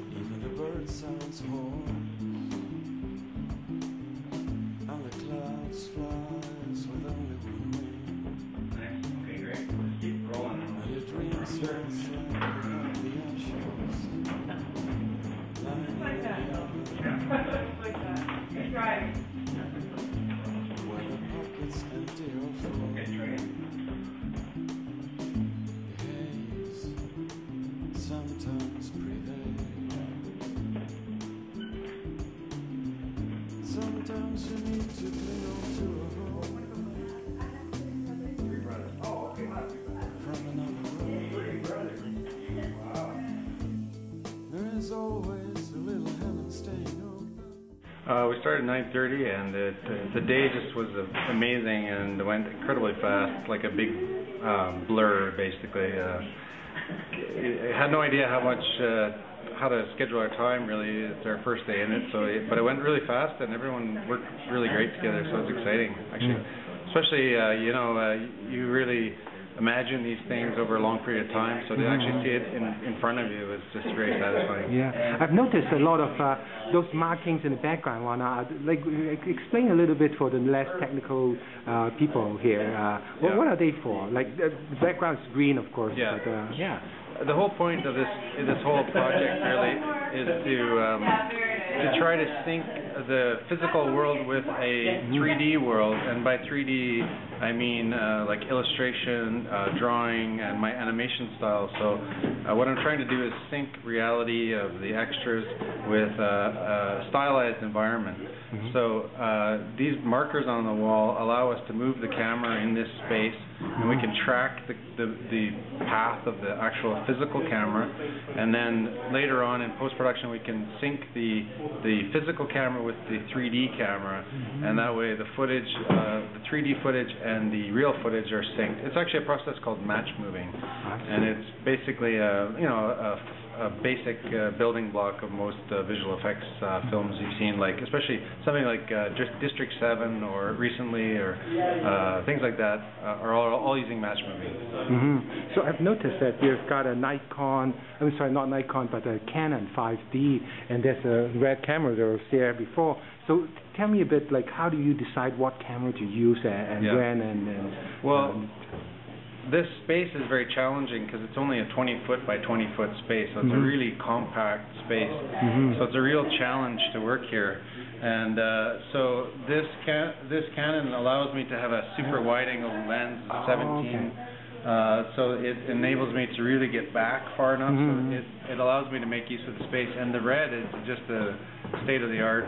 Even the bird sounds hoarse, and the clouds flies with only one wing. Nice. Okay, great. Let's keep rolling. And your dreams smells like the ashes. Like that. Like that. Keep driving. Where the pockets empty or full. Okay, try it. Sometimes prevail. Sometimes you need to cling on to a rope from another road. There is always a little heaven staying open. We started at 9:30, and the day just was amazing and went incredibly fast, like a big blur, basically. I had no idea how to schedule our time, really. It's our first day in it, but it went really fast, and everyone worked really great together, so it's exciting, actually. Especially, you really imagine these things over a long period of time, so to actually see it in front of you is just very satisfying. Yeah, I've noticed a lot of those markings in the background. Like, explain a little bit for the less technical people here. What are they for? Like, the background is green, of course. Yeah. But, yeah. The whole point of this whole project really is to try to sync the physical world with a 3D world, and by 3D I mean like illustration, drawing, and my animation style. So what I'm trying to do is sync reality of the extras with a stylized environment. So these markers on the wall allow us to move the camera in this space, and we can track the path of the actual physical camera, and then later on in post-production we can sync the physical camera with the 3D camera, and that way the footage, the 3D footage and the real footage are synced. It's actually a process called match moving, and it's basically a basic building block of most visual effects films you've seen, like especially something like District 7 or recently, or things like that, are all using match moving. So I've noticed that you've got a Nikon, I'm sorry, not Nikon, but a Canon 5D, and there's a red camera that was there before. So tell me a bit, like, how do you decide what camera to use and when? Well, this space is very challenging because it's only a 20-foot by 20-foot space, so it's a really compact space. So it's a real challenge to work here. And so this Canon allows me to have a super wide-angle lens, 17. So it enables me to really get back far enough. So it allows me to make use of the space. And the red is just a state-of-the-art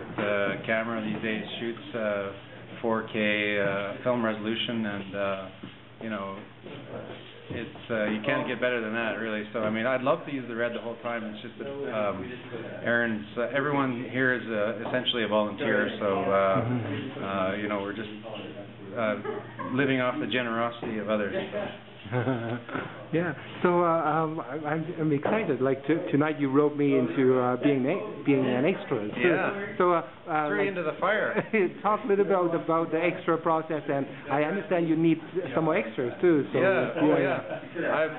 camera these days. Shoots 4K film resolution, and you know, it's you can't get better than that, really. So I mean, I'd love to use the red the whole time. It's just that Aaron's everyone here is essentially a volunteer, so you know, we're just living off the generosity of others. Yeah. So I'm excited. Like tonight, you roped me into being an extra. So, yeah. So straight into the fire. Talk a little bit about the extra process, and I understand you need some more extras too. So,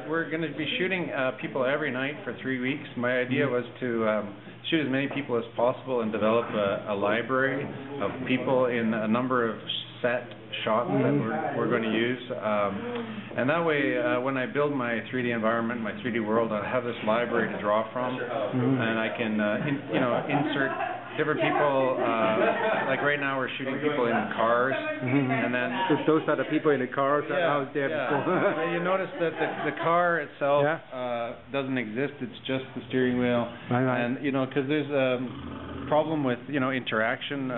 we're going to be shooting people every night for 3 weeks. My idea was to shoot as many people as possible and develop a library of people in a number of set shots that we're going to use, and that way when I build my 3D environment, my 3D world, I have this library to draw from, and I can insert different people. Like right now, we're shooting people in cars, and then Those are the people in the cars that I was there before. Well, you notice that the car itself Yeah. doesn't exist. It's just the steering wheel, Right. and because there's a problem with interaction,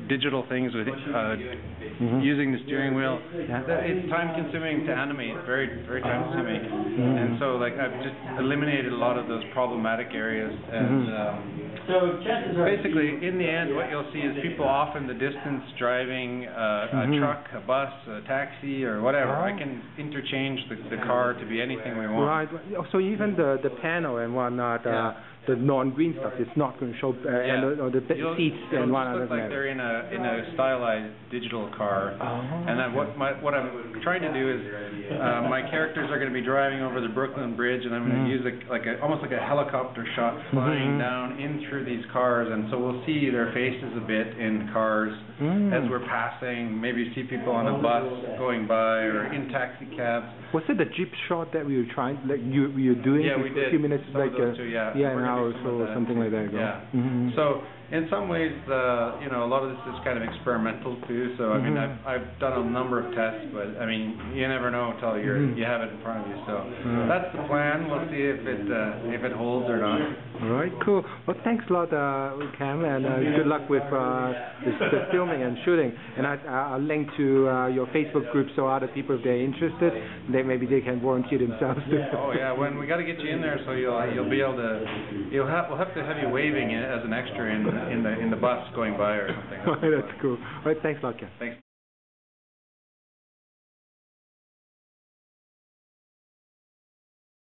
digital things with using the steering wheel. Yeah. It's time consuming to animate, very very time consuming, and so like I've just eliminated a lot of those problematic areas, and basically in the end what you'll see is people off in the distance driving a truck, a bus, a taxi, or whatever. I can interchange the car to be anything we want. Right. So even the panel and whatnot, the non-green stuff, it's not going to show, and the seats and whatnot. It'll just look like they're in a stylized digital car. And then what I'm trying to do is my characters are going to be driving over the Brooklyn Bridge, and I'm going to use almost like a helicopter shot flying down in through these cars, and so we'll see their faces a bit in cars as we're passing. Maybe see people on a bus going by or in taxi cabs. Was it the Jeep shot that we were trying, like you were doing? Yeah, we did. A few minutes, some like of those too, an hour or so, or something like that ago. Yeah. So in some ways, a lot of this is kind of experimental too. So I mean, I've done a number of tests, but I mean, you never know until you have it in front of you. So that's the plan. We'll see if it holds or not. All right, cool. Well, thanks a lot, Cam, and good luck with the filming and shooting. And I'll link to your Facebook group so other people, if they're interested, maybe they can volunteer themselves. Oh yeah, when we got to get you in there, so you'll be able to. We'll have to have you waving as an extra in the bus going by or something. All right, that's cool. All right, thanks a lot, Cam. Thanks.